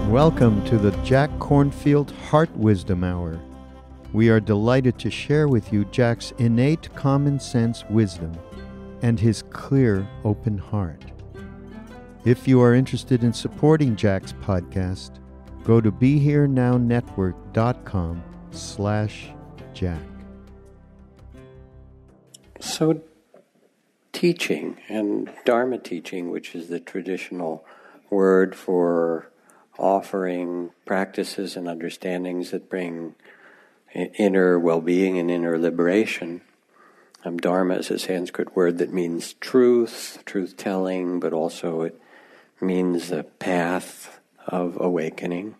Welcome to the Jack Kornfield Heart Wisdom Hour. We are delighted to share with you Jack's innate common sense wisdom and his clear, open heart. If you are interested in supporting Jack's podcast, go to BeHereNowNetwork.com/Jack. So teaching and Dharma teaching, which is the traditional word for offering practices and understandings that bring inner well-being and inner liberation. Dharma is a Sanskrit word that means truth, truth-telling, but also it means a path of awakening.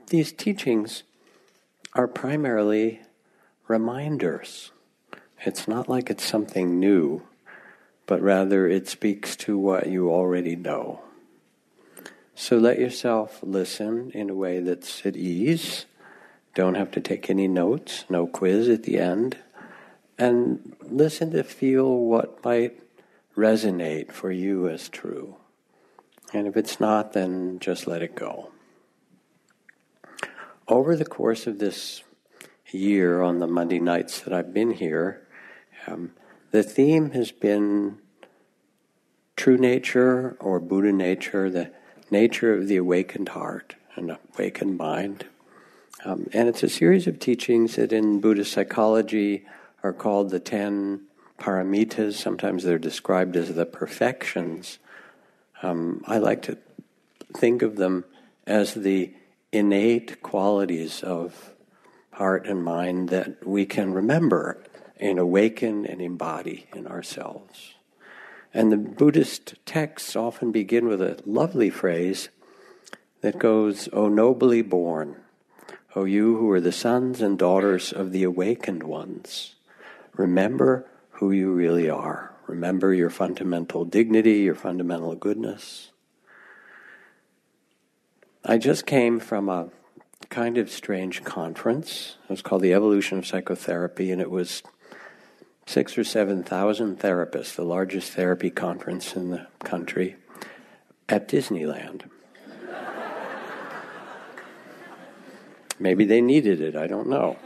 These teachings are primarily reminders. It's not like it's something new, but rather it speaks to what you already know. So let yourself listen in a way that's at ease. Don't have to take any notes, no quiz at the end. And listen to feel what might resonate for you as true. And if it's not, then just let it go. Over the course of this year, on the Monday nights that I've been here, the theme has been true nature or Buddha nature, the nature of the awakened heart and awakened mind. And it's a series of teachings that in Buddhist psychology are called the Ten Paramitas. Sometimes they're described as the perfections. I like to think of them as the innate qualities of heart and mind that we can remember and awaken and embody in ourselves. And the Buddhist texts often begin with a lovely phrase that goes, "O nobly born, O you who are the sons and daughters of the awakened ones, remember who you really are. Remember your fundamental dignity, your fundamental goodness." I just came from a kind of strange conference. It was called the Evolution of Psychotherapy, and it was 6,000 or 7,000 therapists, the largest therapy conference in the country, at Disneyland. Maybe they needed it, I don't know.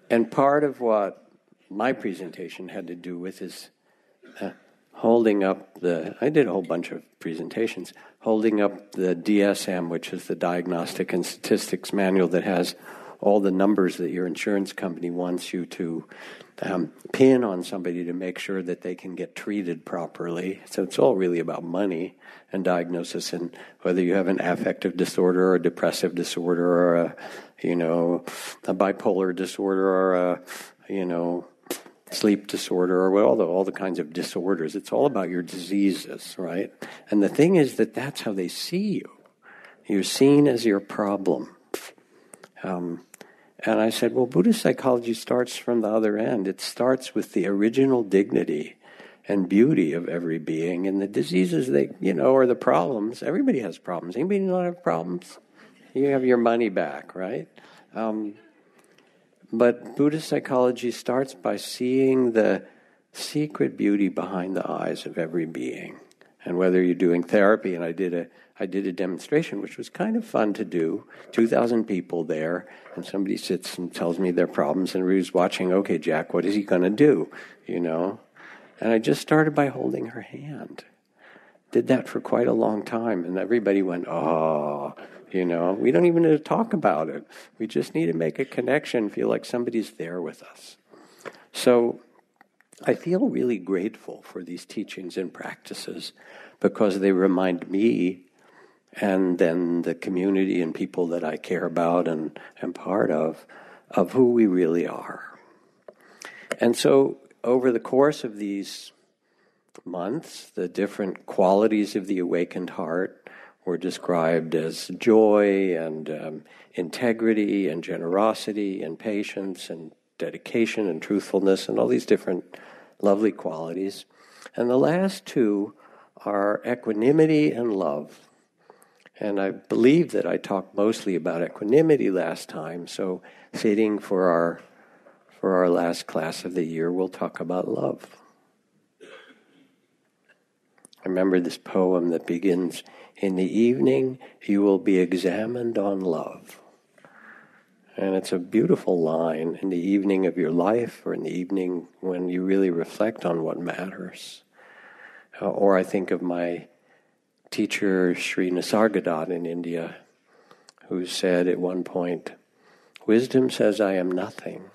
And part of what my presentation had to do with is holding up I did a whole bunch of presentations, holding up the DSM, which is the Diagnostic and Statistics Manual that has all the numbers that your insurance company wants you to pin on somebody to make sure that they can get treated properly. So it's all really about money and diagnosis, and whether you have an affective disorder or a depressive disorder or a bipolar disorder or a sleep disorder or all the kinds of disorders. It's all about your diseases, right? And the thing is that's how they see you. You're seen as your problem. And I said, well, Buddhist psychology starts from the other end. It starts with the original dignity and beauty of every being. And the diseases, are the problems. Everybody has problems. Anybody not have problems? You have your money back, right? But Buddhist psychology starts by seeing the secret beauty behind the eyes of every being. And whether you're doing therapy, and I did a demonstration, which was kind of fun to do, 2,000 people there, and somebody sits and tells me their problems, and everybody's watching, okay, Jack, what is he going to do, And I just started by holding her hand. Did that for quite a long time, and everybody went, oh, we don't even need to talk about it. We just need to make a connection, feel like somebody's there with us. So I feel really grateful for these teachings and practices because they remind me and then the community and people that I care about and am part of who we really are. And so over the course of these months, the different qualities of the awakened heart were described as joy and integrity and generosity and patience and dedication and truthfulness and all these different lovely qualities. And the last two are equanimity and love. And I believe that I talked mostly about equanimity last time, so fitting for our last class of the year, we'll talk about love. I remember this poem that begins, "In the evening you will be examined on love." And it's a beautiful line, in the evening of your life, or in the evening when you really reflect on what matters. Or I think of my teacher, Sri Nisargadatta in India, who said at one point, "Wisdom says I am nothing,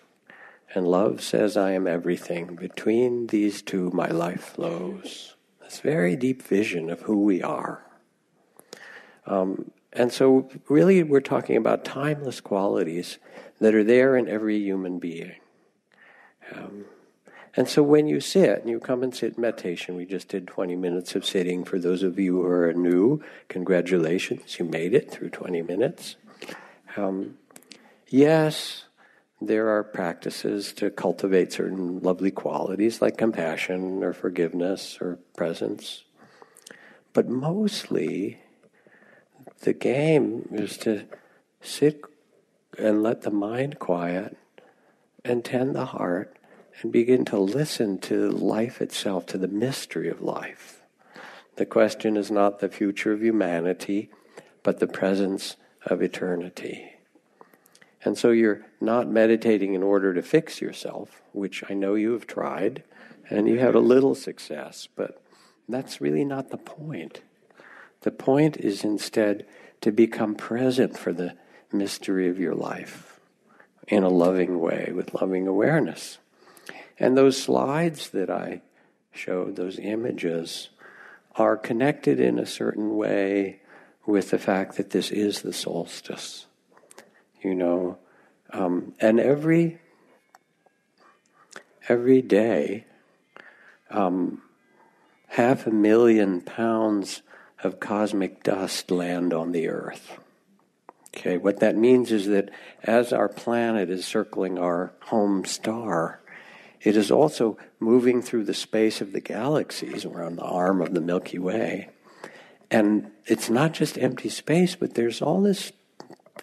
and love says I am everything. Between these two my life flows." This very deep vision of who we are. And so really we're talking about timeless qualities that are there in every human being. And so when you sit, and you come and sit in meditation, we just did 20 minutes of sitting. For those of you who are new, congratulations, you made it through 20 minutes. Yes, there are practices to cultivate certain lovely qualities like compassion or forgiveness or presence. But mostly, the game is to sit and let the mind quiet and tend the heart and begin to listen to life itself, to the mystery of life. The question is not the future of humanity, but the presence of eternity. And so you're not meditating in order to fix yourself, which I know you have tried, and you had a little success, but that's really not the point. The point is instead to become present for the mystery of your life in a loving way, with loving awareness. And those slides that I showed, those images, are connected in a certain way with the fact that this is the solstice. And every day, 500,000 pounds of cosmic dust land on the earth. Okay, what that means is that as our planet is circling our home star, it is also moving through the space of the galaxies around the arm of the Milky Way. And it's not just empty space, but there's all this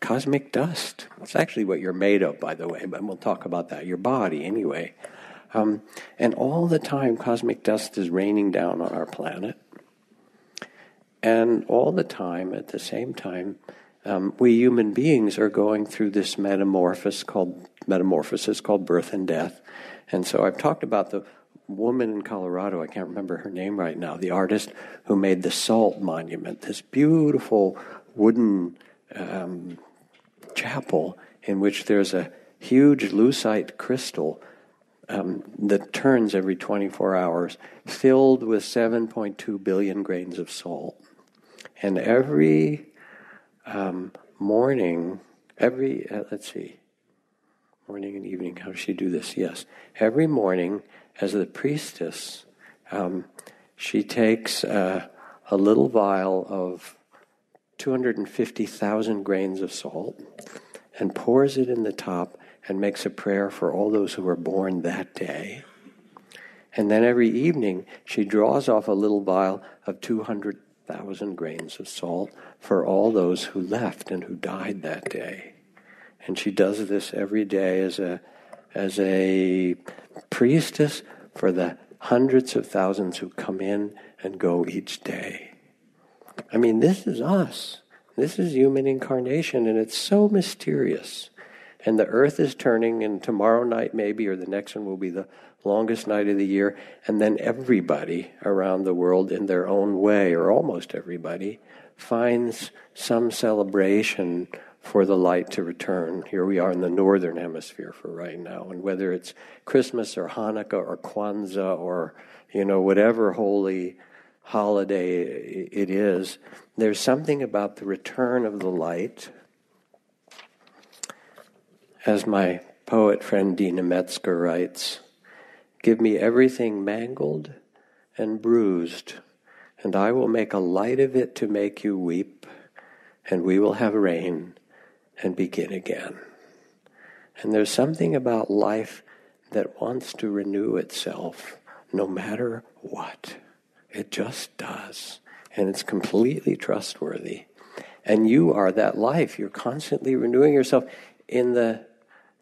cosmic dust. It's actually what you're made of, by the way, but we'll talk about that, your body anyway. And all the time, cosmic dust is raining down on our planet. And all the time, at the same time, we human beings are going through this metamorphosis called birth and death. And so I've talked about the woman in Colorado, I can't remember her name right now, the artist who made the Salt Monument, this beautiful wooden chapel in which there's a huge lucite crystal that turns every 24 hours, filled with 7.2 billion grains of salt. And every morning, morning and evening, how does she do this? Yes. Every morning, as the priestess, she takes a little vial of 250,000 grains of salt and pours it in the top and makes a prayer for all those who were born that day. And then every evening, she draws off a little vial of 200,000 grains of salt for all those who left and who died that day. And she does this every day as a priestess for the hundreds of thousands who come in and go each day. I mean, this is us. This is human incarnation, and it's so mysterious. And the earth is turning, and tomorrow night maybe, or the next one will be the longest night of the year, and then everybody around the world in their own way, or almost everybody, finds some celebration for the light to return. Here we are in the northern hemisphere for right now, and whether it's Christmas or Hanukkah or Kwanzaa or, whatever holy holiday it is, there's something about the return of the light. As my poet friend Dina Metzger writes, "Give me everything mangled and bruised, and I will make a light of it to make you weep, and we will have rain and begin again." And there's something about life that wants to renew itself no matter what. It just does. And it's completely trustworthy. And you are that life. You're constantly renewing yourself. In the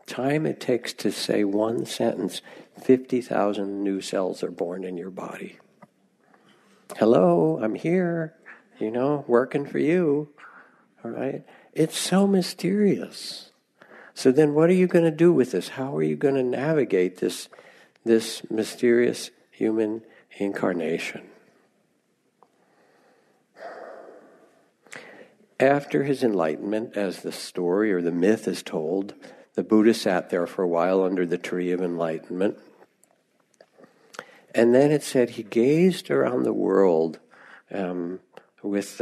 time it takes to say one sentence, 50,000 new cells are born in your body. Hello, I'm here, working for you. All right? It's so mysterious. So then what are you going to do with this? How are you going to navigate this mysterious human incarnation? After his enlightenment, as the story or the myth is told, the Buddha sat there for a while under the tree of enlightenment. And then it said he gazed around the world with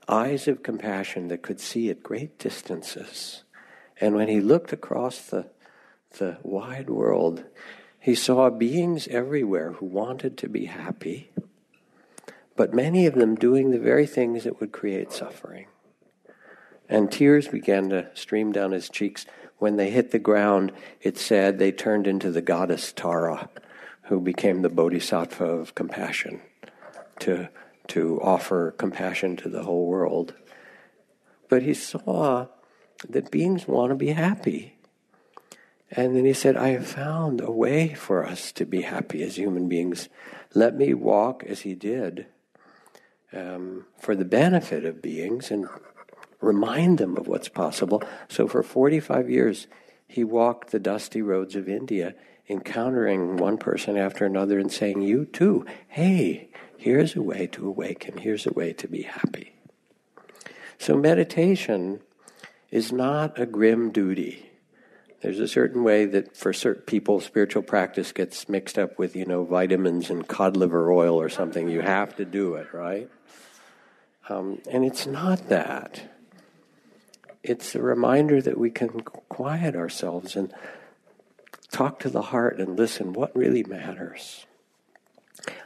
eyes of compassion that could see at great distances. And when he looked across the wide world, he saw beings everywhere who wanted to be happy, but many of them doing the very things that would create suffering. And tears began to stream down his cheeks. When they hit the ground, it's said they turned into the goddess Tara, who became the bodhisattva of compassion, to offer compassion to the whole world. But he saw that beings want to be happy. And then he said, I have found a way for us to be happy as human beings. Let me walk as he did for the benefit of beings and remind them of what's possible. So for 45 years, he walked the dusty roads of India, encountering one person after another and saying, you too, hey, here's a way to awaken, here's a way to be happy. So meditation is not a grim duty. There's a certain way that for certain people, spiritual practice gets mixed up with, vitamins and cod liver oil or something. You have to do it, right? And it's not that. It's a reminder that we can quiet ourselves and talk to the heart and listen. What really matters?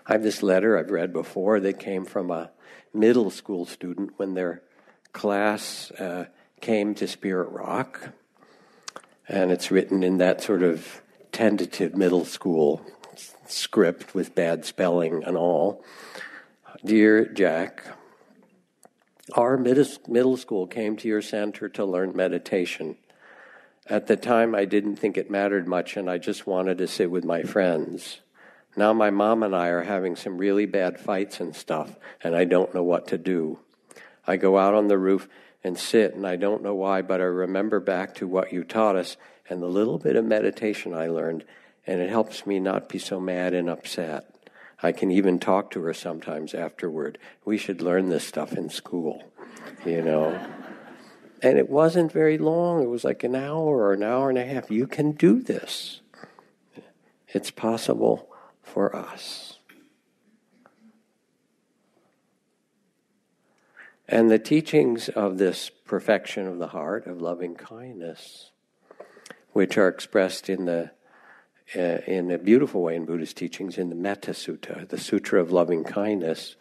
I have this letter I've read before that came from a middle school student when their class came to Spirit Rock. And it's written in that sort of tentative middle school script with bad spelling and all. Dear Jack, our middle school came to your center to learn meditation. At the time, I didn't think it mattered much, and I just wanted to sit with my friends. Now my mom and I are having some really bad fights and stuff, and I don't know what to do. I go out on the roof and sit, and I don't know why, but I remember back to what you taught us and the little bit of meditation I learned, and it helps me not be so mad and upset. I can even talk to her sometimes afterward. We should learn this stuff in school, And it wasn't very long. It was like an hour or an hour and a half. You can do this. It's possible for us. And the teachings of this perfection of the heart, of loving kindness, which are expressed in a beautiful way in Buddhist teachings, in the Metta Sutta, the Sutra of Loving Kindness,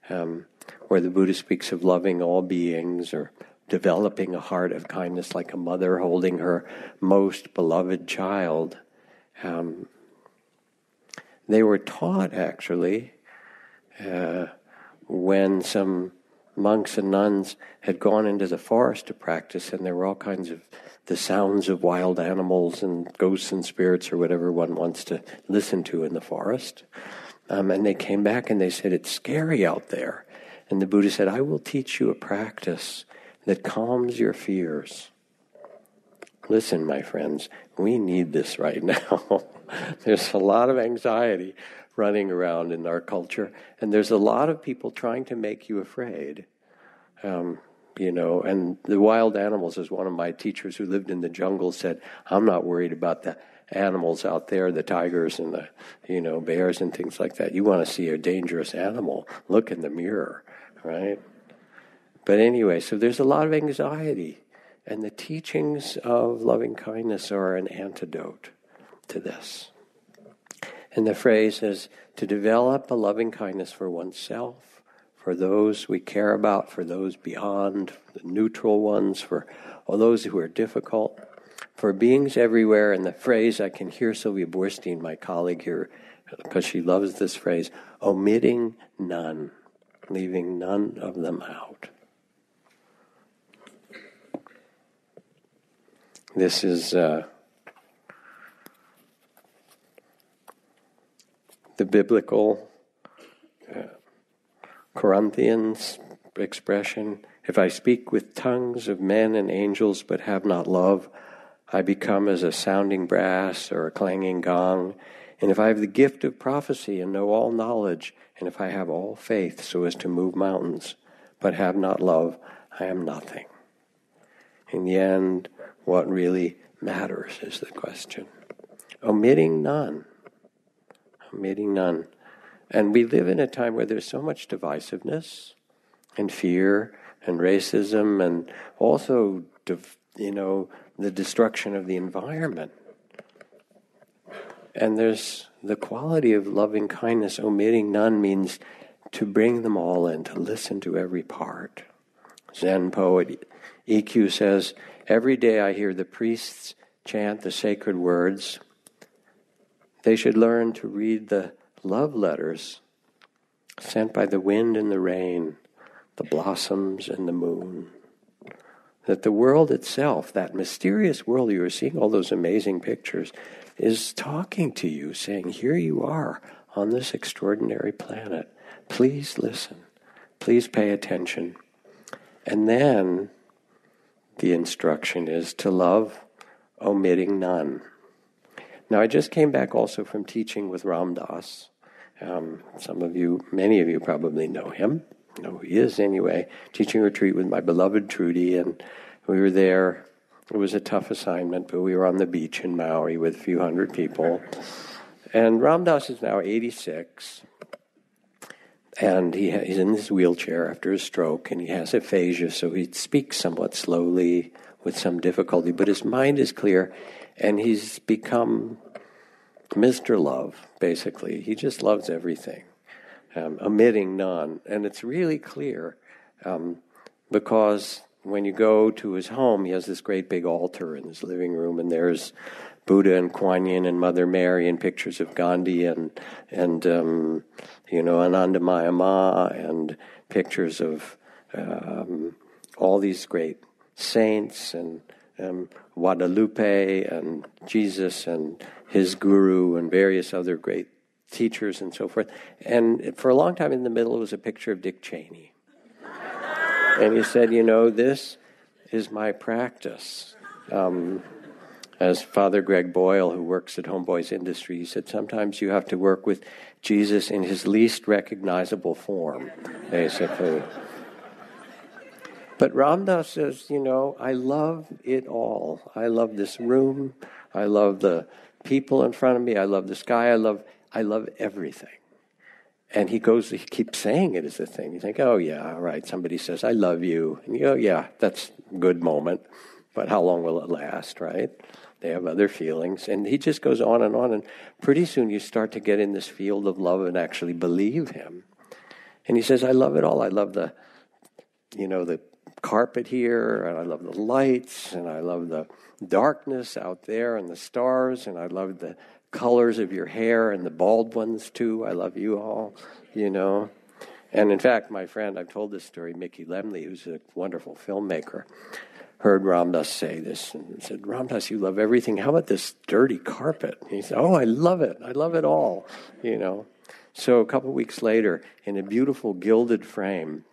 where the Buddha speaks of loving all beings or developing a heart of kindness like a mother holding her most beloved child. They were taught, actually, when some monks and nuns had gone into the forest to practice, and there were all kinds of the sounds of wild animals and ghosts and spirits or whatever one wants to listen to in the forest. And they came back and they said, it's scary out there. And the Buddha said, I will teach you a practice that calms your fears. Listen, my friends, we need this right now. There's a lot of anxiety running around in our culture, and there's a lot of people trying to make you afraid. And the wild animals, as one of my teachers who lived in the jungle said, I'm not worried about the animals out there, the tigers and the, bears and things like that. You want to see a dangerous animal, look in the mirror, right? But anyway, so there's a lot of anxiety, and the teachings of loving kindness are an antidote to this. And the phrase is to develop a loving kindness for oneself, for those we care about, for those beyond, the neutral ones, for all those who are difficult, for beings everywhere. And the phrase, I can hear Sylvia Borstein, my colleague here, because she loves this phrase, omitting none, leaving none of them out. This is the biblical Corinthians expression, if I speak with tongues of men and angels but have not love, I become as a sounding brass or a clanging gong. And if I have the gift of prophecy and know all knowledge, and if I have all faith so as to move mountains, but have not love, I am nothing. In the end, what really matters is the question. Omitting none. Omitting none. And we live in a time where there's so much divisiveness and fear and racism and also, the destruction of the environment. And there's the quality of loving kindness. Omitting none means to bring them all in, to listen to every part. Zen poet EQ says, every day I hear the priests chant the sacred words. They should learn to read the love letters sent by the wind and the rain, the blossoms and the moon. That the world itself, that mysterious world you are seeing, all those amazing pictures, is talking to you, saying, here you are on this extraordinary planet. Please listen. Please pay attention. And then the instruction is to love, omitting none. Now, I just came back also from teaching with Ram Dass. Many of you probably know him. Know who he is anyway. Teaching retreat with my beloved Trudy, and we were there. It was a tough assignment, but we were on the beach in Maui with a few hundred people. And Ram Dass is now 86, and he's in this wheelchair after a stroke, and he has aphasia, so he speaks somewhat slowly with some difficulty, but his mind is clear, and he's become Mr. Love, basically. He just loves everything. Omitting none. And it's really clear because when you go to his home, he has this great big altar in his living room, and there's Buddha and Kuan Yin and Mother Mary and pictures of Gandhi and Anandamaya Ma and pictures of all these great saints and Guadalupe and Jesus and his guru and various other great teachers and so forth. And for a long time in the middle was a picture of Dick Cheney. And he said, this is my practice. As Father Greg Boyle, who works at Homeboys Industry, he said, sometimes you have to work with Jesus in his least recognizable form, basically. But Ram Dass says, I love it all. I love this room. I love the people in front of me. I love the sky. I love everything. And he keeps saying it as a thing. You think, oh yeah, all right, somebody says, I love you. And you go, yeah, that's a good moment. But how long will it last, right? They have other feelings. And he just goes on. And pretty soon you start to get in this field of love and actually believe him. And he says, I love it all. I love the carpet here, and I love the lights, and I love the darkness out there and the stars, and I love the colors of your hair and the bald ones too. I love you all, And in fact, my friend, I've told this story, Mickey Lemley, who's a wonderful filmmaker, heard Ram Dass say this and said, Ram Dass, you love everything. How about this dirty carpet? And he said, oh, I love it. I love it all, So a couple of weeks later, in a beautiful gilded frame,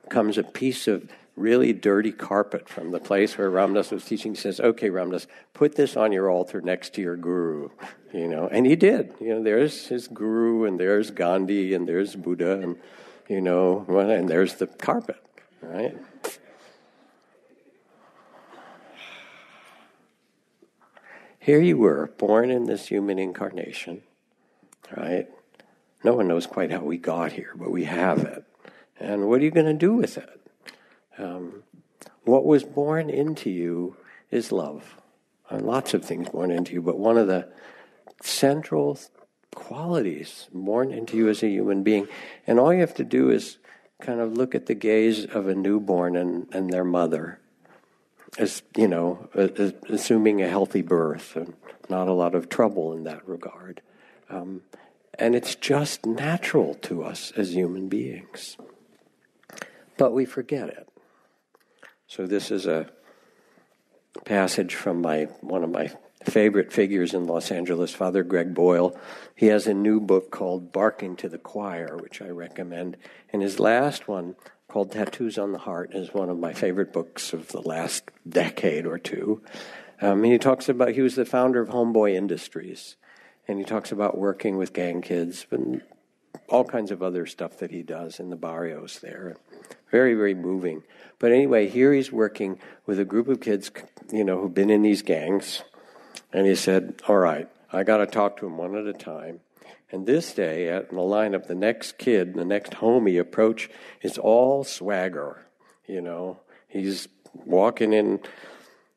comes a piece of really dirty carpet from the place where Ram Dass was teaching. He says, okay, Ram Dass, put this on your altar next to your guru, And he did. There's his guru, and there's Gandhi, and there's Buddha, and, and there's the carpet, right? Here you were, born in this human incarnation, right? No one knows quite how we got here, but we have it. And what are you going to do with it? What was born into you is love. Lots of things born into you, but one of the central qualities born into you as a human being, and all you have to do is kind of look at the gaze of a newborn and their mother, as assuming a healthy birth and not a lot of trouble in that regard. And it's just natural to us as human beings. But we forget it. So this is a passage from one of my favorite figures in Los Angeles, Father Greg Boyle. He has a new book called Barking to the Choir, which I recommend. And his last one, called Tattoos on the Heart, is one of my favorite books of the last decade or two. And he talks about, he was the founder of Homeboy Industries, and he talks about working with gang kids and all kinds of other stuff that he does in the barrios there. Very, very moving. But anyway, here he's working with a group of kids, who've been in these gangs. And he said, all right, I got to talk to them one at a time. And this day, in the lineup, the next kid, the next homie approach is all swagger. He's walking in,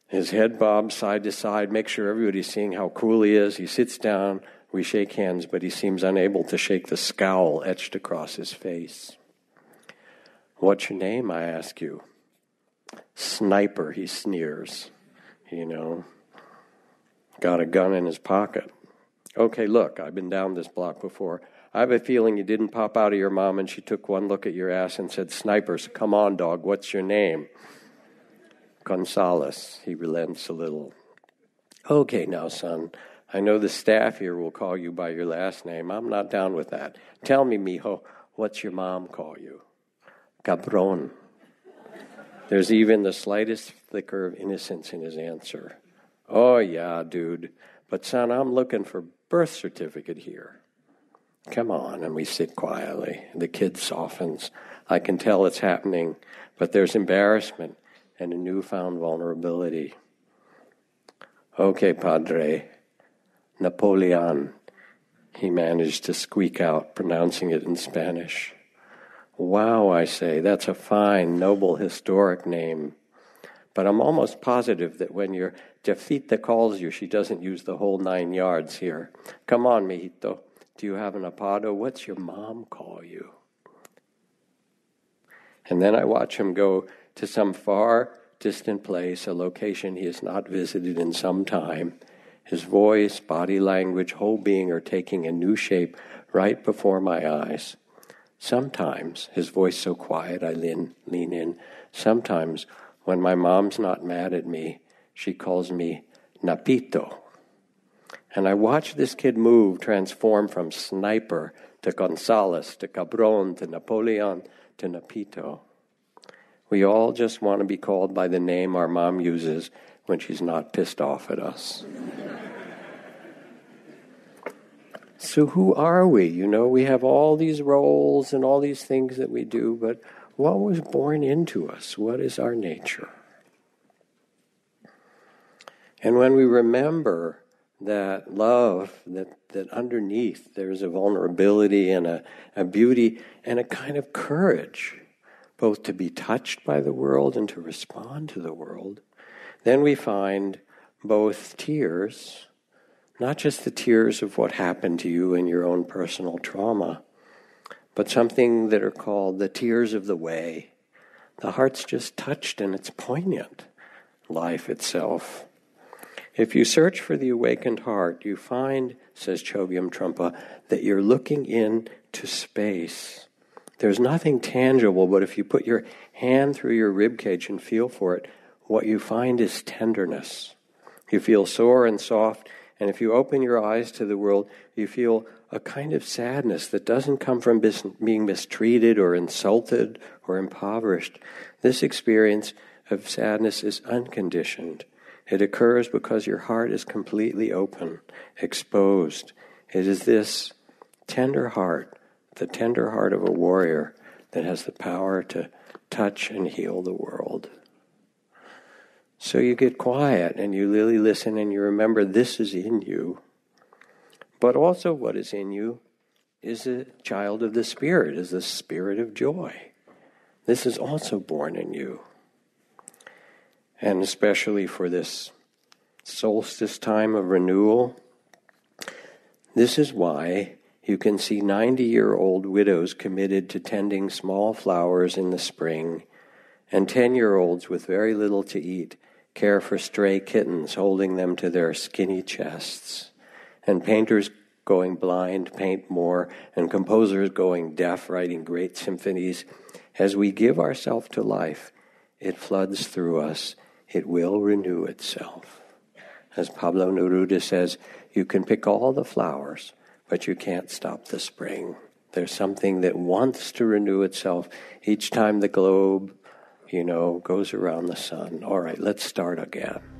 his head bobs side to side, make sure everybody's seeing how cool he is. He sits down, we shake hands, but he seems unable to shake the scowl etched across his face. What's your name, I ask you? Sniper, he sneers, Got a gun in his pocket. Okay, look, I've been down this block before. I have a feeling you didn't pop out of your mom and she took one look at your ass and said, Snipers, come on, dog, what's your name? Gonzalez. He relents a little. Okay, now, son, I know the staff here will call you by your last name. I'm not down with that. Tell me, mijo, what's your mom call you? Cabron. There's even the slightest flicker of innocence in his answer. Oh, yeah, dude. But, son, I'm looking for birth certificate here. Come on, and we sit quietly. The kid softens. I can tell it's happening, but there's embarrassment and a newfound vulnerability. Okay, Padre. Napoleon, he managed to squeak out, pronouncing it in Spanish. Wow, I say, that's a fine, noble, historic name. But I'm almost positive that when your Jafita calls you, she doesn't use the whole 9 yards here. Come on, mijito. Do you have an apado? What's your mom call you? And then I watch him go to some far distant place, a location he has not visited in some time. His voice, body language, whole being are taking a new shape right before my eyes. Sometimes, his voice so quiet I lean in, sometimes when my mom's not mad at me, she calls me Napito. And I watch this kid move, transform from Sniper to Gonzales to Cabron to Napoleon to Napito. We all just want to be called by the name our mom uses when she's not pissed off at us. So who are we? We have all these roles and all these things that we do, but what was born into us? What is our nature? And when we remember that love, that underneath there's a vulnerability and a beauty and a kind of courage, both to be touched by the world and to respond to the world, then we find both tears, not just the tears of what happened to you in your own personal trauma, but something that are called the tears of the way. The heart's just touched and it's poignant, life itself. If you search for the awakened heart, you find, says Chogyam Trungpa, that you're looking into space. There's nothing tangible, but if you put your hand through your ribcage and feel for it, what you find is tenderness. You feel sore and soft, and if you open your eyes to the world, you feel a kind of sadness that doesn't come from being mistreated or insulted or impoverished. This experience of sadness is unconditioned. It occurs because your heart is completely open, exposed. It is this tender heart, the tender heart of a warrior, that has the power to touch and heal the world. So you get quiet and you really listen and you remember this is in you. But also what is in you is a child of the Spirit, is the spirit of joy. This is also born in you. And especially for this solstice time of renewal, this is why you can see 90-year-old widows committed to tending small flowers in the spring, and 10-year-olds with very little to eat care for stray kittens, holding them to their skinny chests, and painters going blind paint more, and composers going deaf writing great symphonies. As we give ourselves to life, it floods through us. It will renew itself. As Pablo Neruda says, you can pick all the flowers, but you can't stop the spring. There's something that wants to renew itself each time the globe, goes around the sun. All right, let's start again.